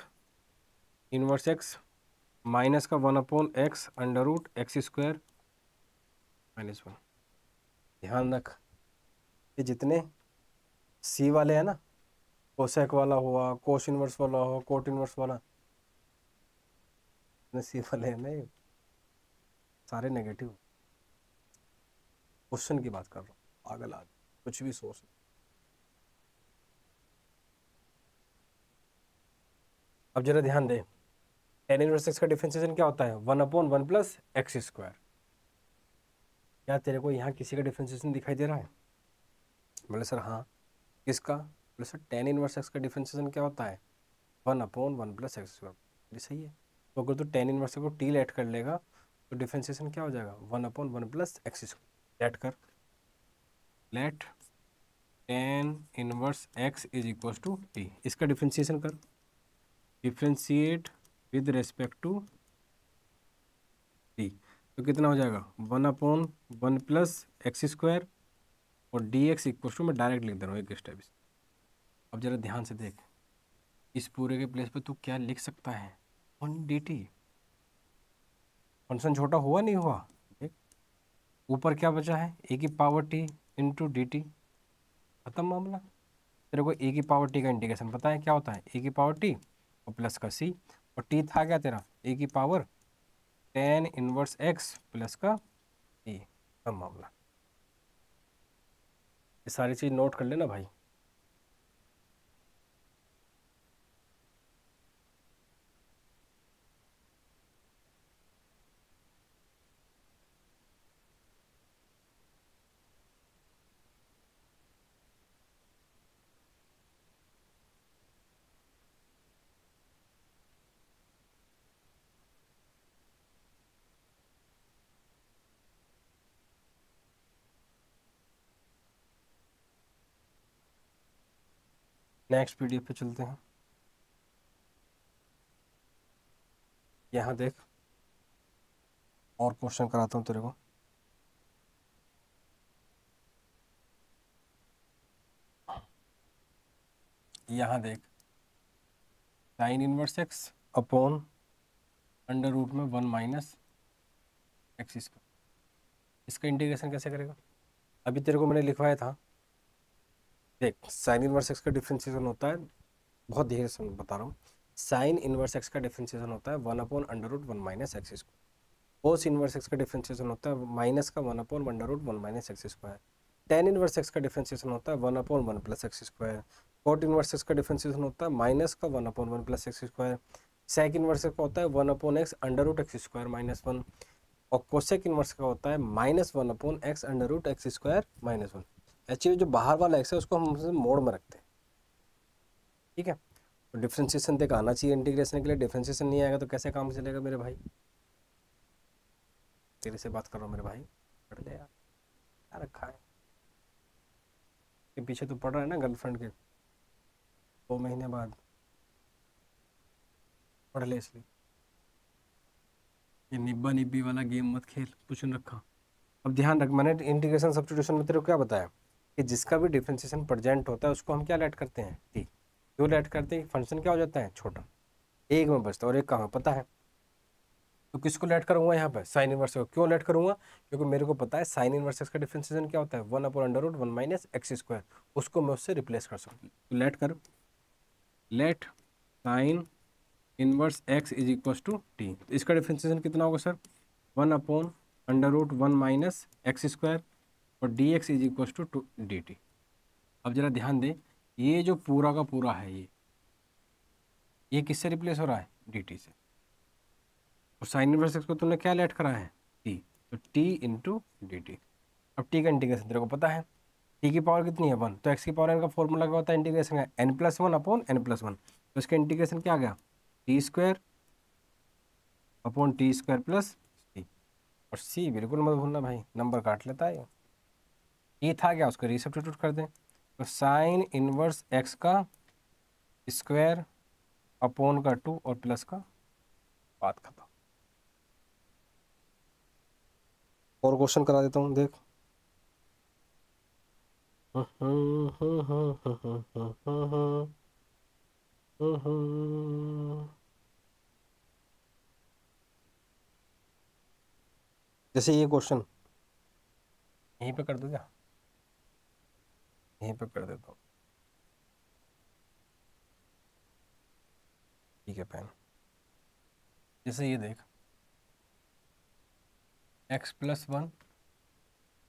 inverse x minus का 1/x√x² -1। ध्यान रख, ये जितने सी वाले हैं ना, कोसेक वाला हुआ, कोस इनवर्स वाला हुआ, कोट इनवर्स वाला, सी वाले हैं ना ये सारे नेगेटिव। क्वेश्चन की बात कर रहा हूँ, पागल आदमी कुछ भी सोच। अब जरा ध्यान दे, 10 इनवर्स एक्स का डिफरेंशिएशन क्या होता है? 1/1 प्लस एक्स स्क्वायर। क्या तेरे को यहाँ किसी का डिफरेंशिएशन दिखाई दे रहा है? बोले सर हाँ। किसका? बोले सर 10 इनवर्स एक्स का डिफरेंशिएशन क्या होता है? 1/1 प्लस एक्स स्क्वायर। ये सही है। तो अगर तू 10 इनवर्स को टी लेट कर लेगा तो डिफरेंशिएशन क्या हो जाएगा? 1/1 प्लस एक्स स्क्वायर। लेट कर, let 10 inverse x is equal to t. इसका डिफरेंशिएशन कर, differentiate with respect to t. तो कितना हो जाएगा? 1/1 प्लस एक्स स्क्वायर और डी एक्स इक्वल टू, मैं डायरेक्ट लिख दे रहा हूँ एक स्टेप। अब जरा ध्यान से देख, इस पूरे के प्लेस पे तू क्या लिख सकता है? 1 dt। फंक्शन छोटा हुआ नहीं हुआ, देख ऊपर क्या बचा है, ए की power T into D T, खत्म मामला। तेरे को ए की पावर टी का इंटीग्रेशन पता है क्या होता है, ए की पावर टी और प्लस का सी, और टी था क्या तेरा, ए की power ten inverse x plus का ई, खत्म मामला। ये सारी चीज नोट कर लेना भाई। नेक्स्ट पीडीएफ पे चलते हैं। यहाँ देख और क्वेश्चन कराता हूँ तेरे को। यहाँ देख sine inverse x upon under root में 1 माइनस एक्स स्क्वायर, इसका इंटीग्रेशन कैसे करेगा। अभी तेरे को मैंने लिखवाया था, देख साइन इनवर्स एक्स का डिफरेंशिएशन होता है, बहुत धीरे से बता रहा हूँ। साइन इनवर्स एक्स का डिफरेंशिएशन होता है 1 upon under root 1 minus x square. Cos inverse x का डिफरेंशिएशन होता है माइनस का 1 upon under root 1 minus x square. Tan inverse x का डिफरेंशिएशन होता है 1 upon 1 plus x square. Cot inverse x का डिफरेंशिएशन होता है माइनस का 1 upon 1 plus x square. Sec inverse का होता है 1 upon x under root x square minus 1। और कोसेक इनवर्स का होता है minus 1 upon x under root x square minus 1। Actually जो बाहर वाला एक्स है उसको हम मोड में रखते हैं, ठीक है। तो डिफरेंशिएशन तक आना चाहिए इंटीग्रेशन के लिए, डिफरेंशिएशन नहीं आएगा तो कैसे काम चलेगा मेरे भाई। तेरे से बात कर रहा हूँ मेरे भाई, पढ़ ले यार, क्या रखा है के पीछे तो पड़ रहा है ना गर्लफ्रेंड के, 2 महीने बाद पढ़ ले इसलिए। ये निब्बा निब्बी वाला गेम मत खेल, कुछ नहीं रखा। अब ध्यान रख, मैंने इंटीग्रेशन सब्स्टिट्यूशन में तेरे को क्या बताया कि जिसका भी डिफरेंशिएशन प्रेजेंट होता है उसको हम क्या लेट करते हैं, टी। क्यों लेट करते हैं, फंक्शन क्या हो जाता है छोटा, एक में बचता है और एक कहाँ पता है। तो किसको लेट करूंगा यहाँ पे, साइन इनवर्स को। क्यों लेट करूंगा, क्योंकि मेरे को पता है साइन इनवर्स का डिफरेंशिएशन क्या होता है 1 upon under root 1 minus x square, उसको मैं उससे रिप्लेस कर सकूँ। तो लेट कर, let sine inverse x is equal to t. इसका डिफरेंशिएशन कितना होगा sir, 1 upon under root 1 minus x square और d x is equal to d t. अब जरा ध्यान दे, ये जो पूरा का पूरा है ये किससे रिप्लेस हो रहा है, डी टी से। और साइन इनवर्स एक्स को तुमने क्या लेट करा है, टी, तो टी इंटू डी टी। अब टी का इंटीग्रेशन तेरे को पता है, टी की पावर कितनी है 1, तो एक्स की पावर एन का फॉर्मूला क्या होता है इंटीग्रेशन का, n plus one upon n plus one. तो इसका इंटीग्रेशन क्या आ गया, t square upon t square plus c. और सी बिल्कुल मत भूलना भाई, नंबर काट लेता है ये था क्या, उसको रीसब्स्टिट्यूट कर दें। तो साइन इनवर्स एक्स का स्क्वायर अपॉन का 2 और प्लस का, बात खत्म। और क्वेश्चन करा देता हूँ देख। जैसे ये क्वेश्चन यहीं पे कर दो क्या, यहीं पे कर देता हूँ, ठीक है पेन। जैसे ये देख एक्स प्लस वन,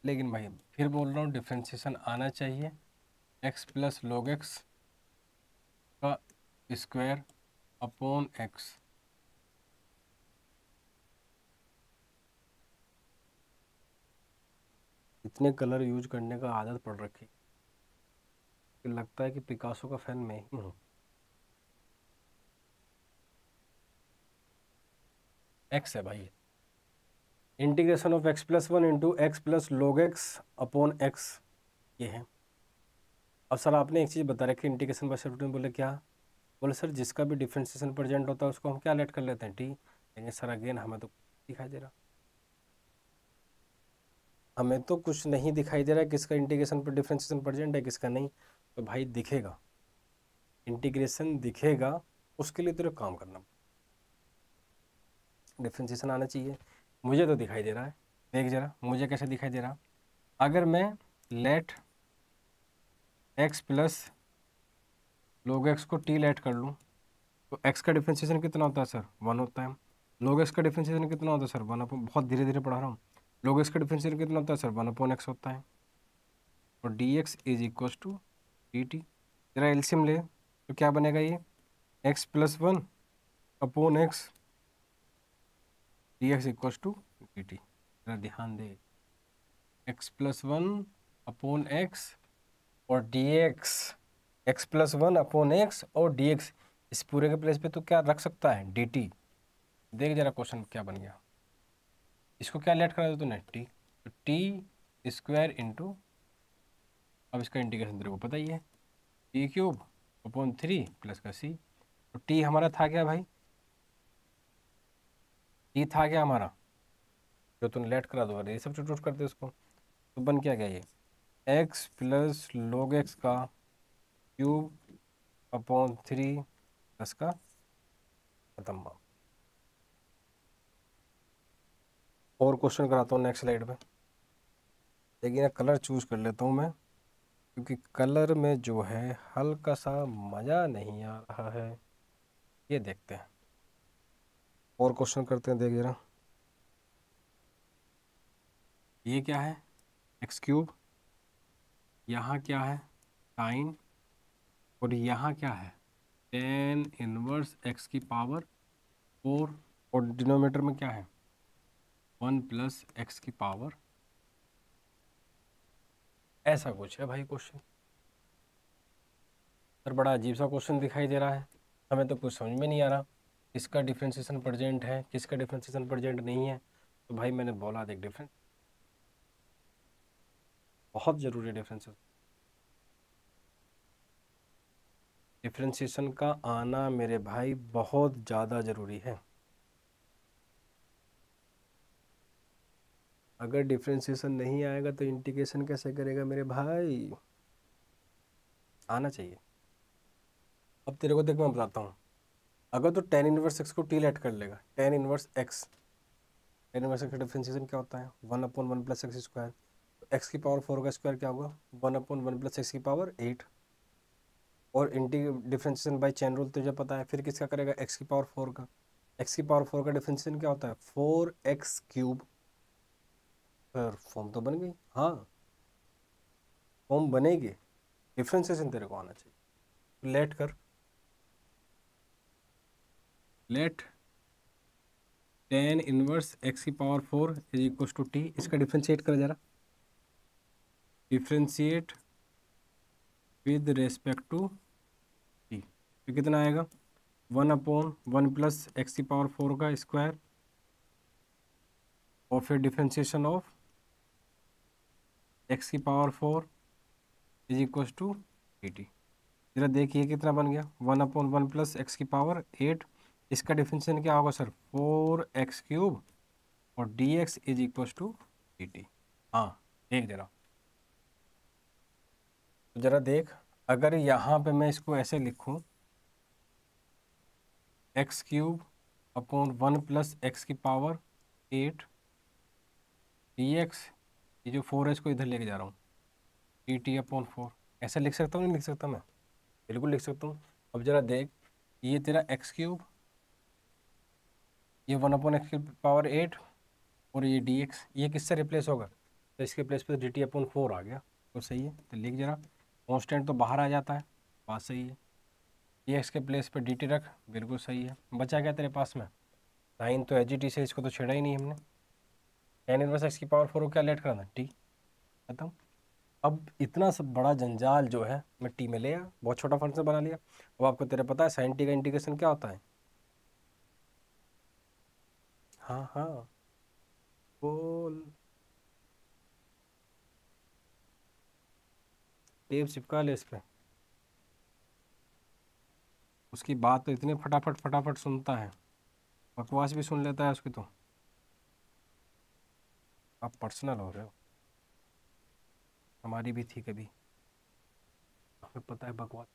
लेकिन भाई फिर बोल रहा हूँ डिफ्रेंशिएशन आना चाहिए, एक्स प्लस लॉग एक्स का स्क्वायर अपॉन एक्स। इतने कलर यूज करने का आदत पड़ रखी कि लगता है कि पिकासो का फैन मैं ही हूँ। एक्स है भाई, integration of x plus one into x plus log x upon x, ये है। अब सर आपने एक चीज़ बता रखी इंटीग्रेशन बाय सब्स्टिट्यूशन, बोले क्या, बोले सर जिसका भी डिफरेंशिएशन प्रेजेंट होता है उसको हम क्या लेट कर लेते हैं, टी। लेकिन सर अगेन हमें तो दिखाई दे रहा, हमें तो कुछ नहीं दिखाई दे रहा है किसका इंटीग्रेशन पर डिफरेंशिएशन प्रेजेंट है किसका नहीं। तो भाई दिखेगा, इंटीग्रेशन दिखेगा, उसके लिए तेरे को काम करना, डिफरेंशिएशन आना चाहिए। मुझे तो दिखाई दे रहा है, देख जरा मुझे कैसे दिखाई दे रहा। अगर मैं लेट एक्स प्लस लोग एक्स को टी लेट कर लूँ तो एक्स का डिफ्रेंशिएशन कितना होता है सर, 1 होता है। लोग एक्स का डिफ्रेंशिएशन कितना होता है सर, 1 अपॉन, बहुत धीरे धीरे पढ़ा रहा हूँ। लोग एक्स का डिफ्रेंशिएशन कितना होता है सर, 1 अपॉन एक्स होता है। और d x is equal to d t. जरा एल्सियम ले तो क्या बनेगा ये, x plus 1 upon x d x equal to d t. जरा ध्यान दे, एक्स प्लस 1 अपॉन एक्स और d x, x plus 1 upon x और डी एक्स, इस पूरे के प्लेस पे तो क्या रख सकता है, डी टी। देख जरा क्वेश्चन क्या बन गया, इसको क्या लेट करा दो तूने, टी, तो टी स्क्वायर इंटू, अब इसका इंटीग्रेशन तेरे को पता ही है, टी क्यूब अपॉन 3 प्लस का सी। तो टी हमारा था क्या भाई, टी था क्या हमारा, जो तूने लेट करा दो, ये सब चुट कर दे उसको, तो बन क्या गया ये, एक्स प्लस लॉग एक्स का क्यूब अपॉन 3 प्लस का, खत्म बात। और क्वेश्चन कराता हूँ नेक्स्ट स्लाइड पे, लेकिन ना कलर चूज कर लेता हूँ मैं, क्योंकि कलर में जो है हल्का सा मज़ा नहीं आ रहा है। ये देखते हैं और क्वेश्चन करते हैं, देख जरा। ये क्या है, एक्स क्यूब, यहाँ क्या है साइन, और यहाँ क्या है टेन इनवर्स एक्स की पावर 4, और डिनोमिनेटर में क्या है 1 प्लस एक्स की पावर, ऐसा कुछ है भाई क्वेश्चन। सर बड़ा अजीब सा क्वेश्चन दिखाई दे रहा है, हमें तो कुछ समझ में नहीं आ रहा किसका डिफ्रेंशिएशन प्रेजेंट है किसका डिफ्रेंशिएशन प्रेजेंट नहीं है। तो भाई मैंने बोला देख, डिफरेंस बहुत ज़रूरी है, डिफ्रेंशिएशन का आना मेरे भाई बहुत ज़्यादा ज़रूरी है। अगर डिफ्रेंशिएशन नहीं आएगा तो इंटीग्रेशन कैसे करेगा मेरे भाई, आना चाहिए। अब तेरे को देख मैं बताता हूँ, अगर तो टेन इनवर्स एक्स को टी लेट कर लेगा, ten inverse x, ten inverse x का डिफ्रेंशिएशन क्या होता है 1 अपॉन 1 प्लस एक्स स्क्वायर, तो एक्स की पावर 4 का स्क्वायर क्या होगा 1 अपॉन 1 प्लस एक्स की पावर 8। और इंटी डिफ्रेंशिएशन बाय चेन रूल तुझे पता है, फिर किसका करेगा एक्स की पावर 4 का, एक्स की पावर 4 का डिफ्रेंशिएशन क्या होता है 4x क्यूब। फिर फॉर्म तो बन गई, हाँ फॉर्म बनेगी, डिफ्रेंशिएशन तेरे को आना चाहिए। लेट कर, लेट टेन इनवर्स एक्स की power 4 is equal to t, इसका डिफ्रेंशिएट कर जरा, differentiate with respect to t, तो कितना आएगा 1 अपॉन 1 प्लस एक्स की पावर 4 का स्क्वायर, और फिर डिफ्रेंशिएशन ऑफ एक्स की power 4 is equal to t t. जरा देखिए कितना बन गया 1 अपॉन 1 प्लस एक्स की पावर 8, इसका डिफरेंशियल क्या होगा सर 4x क्यूब, और d x is equal to d t. हाँ देख जरा, तो जरा देख, अगर यहाँ पे मैं इसको ऐसे लिखूँ x cube upon 1 plus x की पावर 8 डी एक्स, ये जो 4 को इधर लेके जा रहा हूँ डी टी अपॉन 4, ऐसा लिख सकता हूँ नहीं लिख सकता मैं, बिल्कुल लिख सकता हूँ। अब जरा देख, ये तेरा एक्स क्यूब, ये 1 अपॉन एक्स की पावर 8, और ये डी एक्स, ये किससे रिप्लेस होगा, तो इसके प्लेस पे डी टी अपॉन 4 आ गया, तो सही है। तो लिख जरा, कांस्टेंट तो बाहर आ जाता है, बात सही है। डी एक्स के प्लेस पे डी टी रख, बिल्कुल सही है। बचा क्या तेरे पास में, साइन तो एच टी से, इसको तो छेड़ा ही नहीं हमने। टेन इनवर्स एक्स की पावर 4 को क्या लेट कराना, टी, खत्म। अब इतना सब बड़ा जंजाल जो है मैं टी में ले आया, बहुत छोटा फंक्शन बना लिया। अब आपको तेरे पता है साइन टी का इंटीग्रेशन क्या होता है, हाँ हाँ बोल, टेप चिपका ले इस पे, उसकी बात तो इतने फटाफट फटाफट सुनता है, बकवास भी सुन लेता है उसकी तो। आप पर्सनल हो रहे हो, हमारी भी थी कभी, हमें पता है बकवास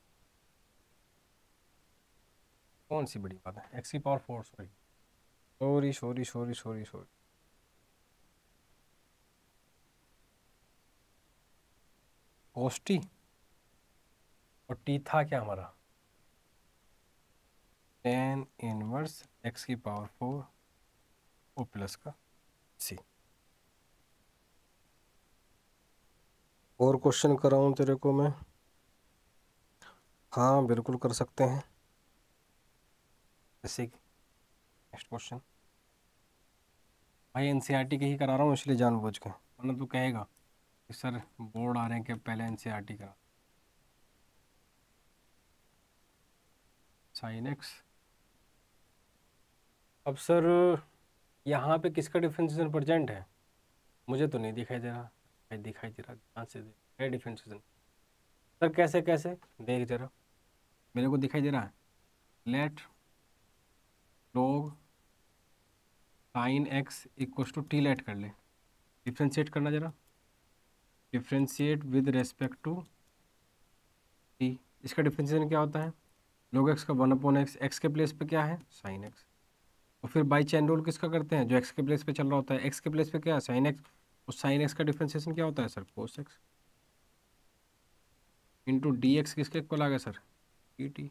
कौन सी बड़ी बात है, एक्स की power 4, sorry sorry sorry sorry sorry sorry, cos t, और टी था क्या हमारा, टेन इनवर्स एक्स की पावर 4 ओ प्लस का सी। और क्वेश्चन कराऊं तेरे को मैं? हाँ बिल्कुल कर सकते हैं। जैसे कि नेक्स्ट क्वेश्चन, भाई एनसीईआरटी के ही करा रहा हूँ इसलिए जानबूझ के, वरना तू कहेगा कि सर बोर्ड आ रहे हैं कि पहले एनसीईआरटी करा। साइन एक्स, अब सर यहाँ पे किसका डिफरेंशिएशन प्रेजेंट है, मुझे तो नहीं दिखाई दे रहा। दिखाई दे रहा, ध्यान से देख, है डिफरेंशिएशन। सर कैसे कैसे, देख जरा, मेरे को दिखाई दे रहा है। Let log sine x equal to t let कर ले, डिफ्रेंशिएट करना जरा, differentiate with respect to t. इसका डिफ्रेंशिएशन क्या होता है, log एक्स का 1/x, एक्स के प्लेस पे क्या है साइन एक्स, और फिर बाई चैन रूल किसका करते हैं, जो एक्स के प्लेस पे चल रहा होता है, एक्स के प्लेस पे क्या है साइन एक्स, और साइन एक्स का डिफ्रेंशिएशन क्या होता है sir cos x, into D x किसके इक्वल आ गया सर डी टी।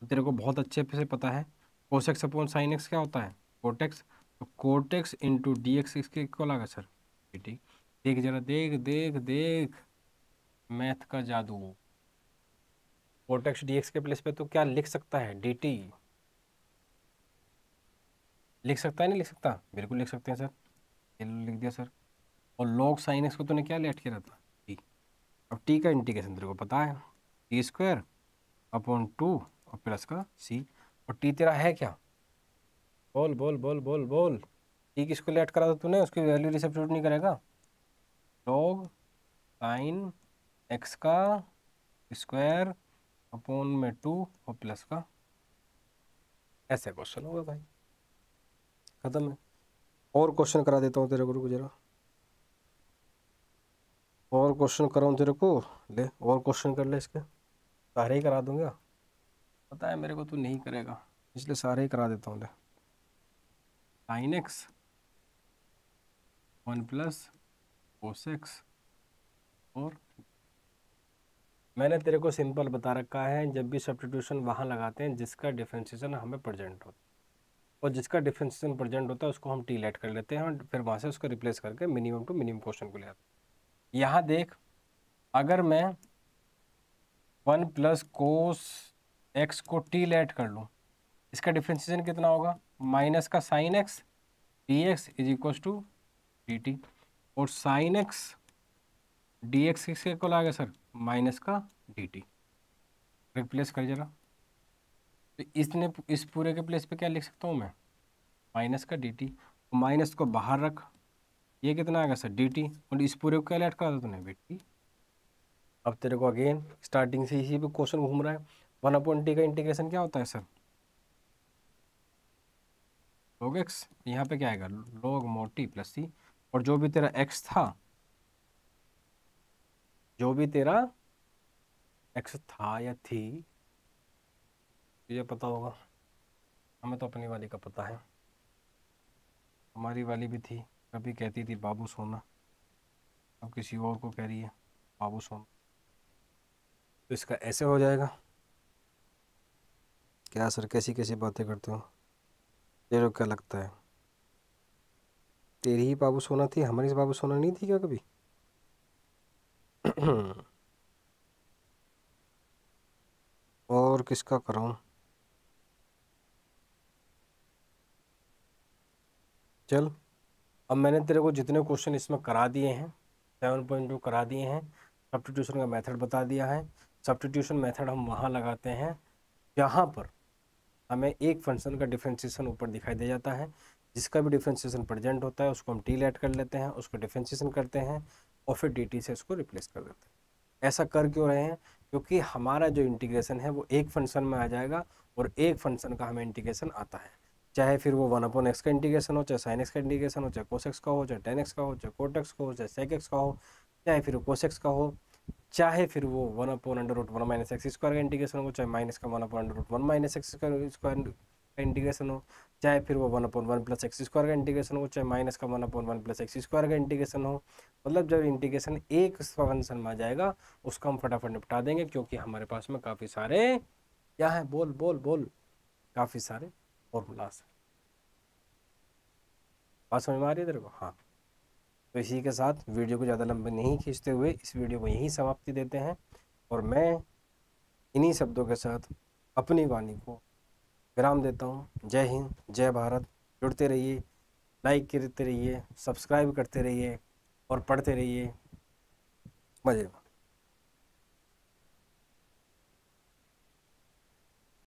तेरे को बहुत अच्छे से पता है cos x upon sine x क्या होता है कोटेक्स, तो कोटेक्स इंटू डी एक्स किसके इक्वल आ गया सर डी टी। देख जरा, देख देख देख, मैथ का जादू। कोटेक्स डी एक्स के प्लेस पे तो क्या लिख सकता है डी टी, लिख सकता है नहीं लिख सकता, बिल्कुल लिख सकते हैं सर, ये लिख दिया सर। और लॉग साइन एक्स को तूने क्या लेट किया था टी, अब टी का इंटीग्रेशन तेरे को पता है, टी स्क्वायर अपॉन 2 और प्लस का सी, और टी तेरा है क्या, बोल बोल बोल बोल बोल, टी किसको लेट करा था तूने, उसकी वैल्यू रिसब्स्टिट्यूट नहीं करेगा, लॉग साइन एक्स का स्क्वायर अपॉन में 2 और प्लस का, ऐसे क्वेश्चन होगा भाई, खत्म है। और क्वेश्चन करा देता हूँ तेरे को, रुक जरा, और क्वेश्चन कराऊँ तेरे को, ले और क्वेश्चन कर ले, इसके सारे ही करा दूंगा, पता है मेरे को तू नहीं करेगा, इसलिए सारे ही करा देता हूँ। ले sine x 1 plus cos x, और मैंने तेरे को सिंपल बता रखा है, जब भी सब्स्टिट्यूशन वहाँ लगाते हैं जिसका डिफरेंशिएशन हमें प्रेजेंट होता है, और जिसका डिफरेंशिएशन प्रेजेंट होता है उसको हम टी लेट कर लेते हैं, और फिर वहाँ से उसको रिप्लेस करके मिनिमम टू मिनिमम क्वेश्चन को ले आते हैं। यहाँ देख, अगर मैं 1 प्लस कोस एक्स को टी लेट कर लूँ, इसका डिफरेंशिएशन कितना होगा, माइनस का sine x d x is equal to d t, और साइन एक्स डी एक्स किसके इक्वल आ गया सर माइनस का डी टी, रिप्लेस कर जरा, तो इसने इस पूरे के प्लेस पे क्या लिख सकता हूँ मैं, माइनस का डी टी, माइनस को बाहर रख, ये कितना आ गया सर डी टी, और इस पूरे को क्या ऐड करा था तूने बेटी। अब तेरे को अगेन स्टार्टिंग से इसी पे क्वेश्चन घूम रहा है, 1/t का इंटीग्रेशन क्या होता है सर log x, यहाँ पे क्या आएगा log mod t plus c, और जो भी तेरा x था, जो भी तेरा x था या थी, तुझे पता होगा, हमें तो अपनी वाली का पता है, हमारी वाली भी थी, कभी कहती थी बाबू सोना, अब किसी और को कह रही है बाबू सोना, तो इसका ऐसे हो जाएगा। क्या सर कैसी कैसी बातें करते हो, तेरे को क्या लगता है तेरी ही बाबू सोना थी, हमारी बाबू सोना नहीं थी क्या कभी? और किसका कराऊं, चल, अब मैंने तेरे को जितने क्वेश्चन इसमें करा दिए हैं 7.2 करा दिए हैं, सब्स्टिट्यूशन का मेथड बता दिया है। सब्स्टिट्यूशन मेथड हम वहाँ लगाते हैं जहाँ पर हमें एक फंक्शन का डिफरेंशिएशन ऊपर दिखाई दे जाता है, जिसका भी डिफरेंशिएशन प्रेजेंट होता है उसको हम टी लेट कर लेते हैं, उसको डिफरेंशिएशन करते हैं, और फिर डी टी से उसको रिप्लेस कर देते हैं। ऐसा कर क्यों रहे हैं, क्योंकि हमारा जो इंटीग्रेशन है वो एक फंक्शन में आ जाएगा, और एक फंक्शन का हमें इंटीग्रेशन आता है, चाहे फिर वो 1/x का इंटीग्रेशन हो, चाहे साइन एक्स का इंटीग्रेशन हो, चाहे कोस एक्स का हो, चाहे टेन एक्स का हो, चाहे कोट एक्स का हो, चाहे सेक एक्स का हो, चाहे फिर कोस एक्स का हो, चाहे फिर वो 1/√1 - x स्क्वायर का इंटीग्रेशन हो, चाहे माइनस का 1/√1 - x स्क्वायर का इंटीग्रेशन हो, चाहे फिर वो 1/1 प्लस एक्स स्क्वायर का इंटीग्रेशन हो, चाहे माइनस का 1/1 प्लस एक्स स्क्वायर का इंटीग्रेशन हो। मतलब जब इंटीग्रेशन एक फंक्शन में आ जाएगा उसका हम फटाफट निपटा देंगे, क्योंकि हमारे पास में काफ़ी सारे क्या है, बोल बोल बोल, काफ़ी सारे फॉर्मूलाज हैं। बात समझ में आ रही है तेरे को? हाँ। तो इसी के साथ वीडियो को ज़्यादा लंबे नहीं खींचते हुए इस वीडियो को यहीं समाप्ति देते हैं, और मैं इन्हीं शब्दों के साथ अपनी वाणी को विराम देता हूँ। जय हिंद, जय भारत। जुड़ते रहिए, लाइक करते रहिए, सब्सक्राइब करते रहिए और पढ़ते रहिए मजे में।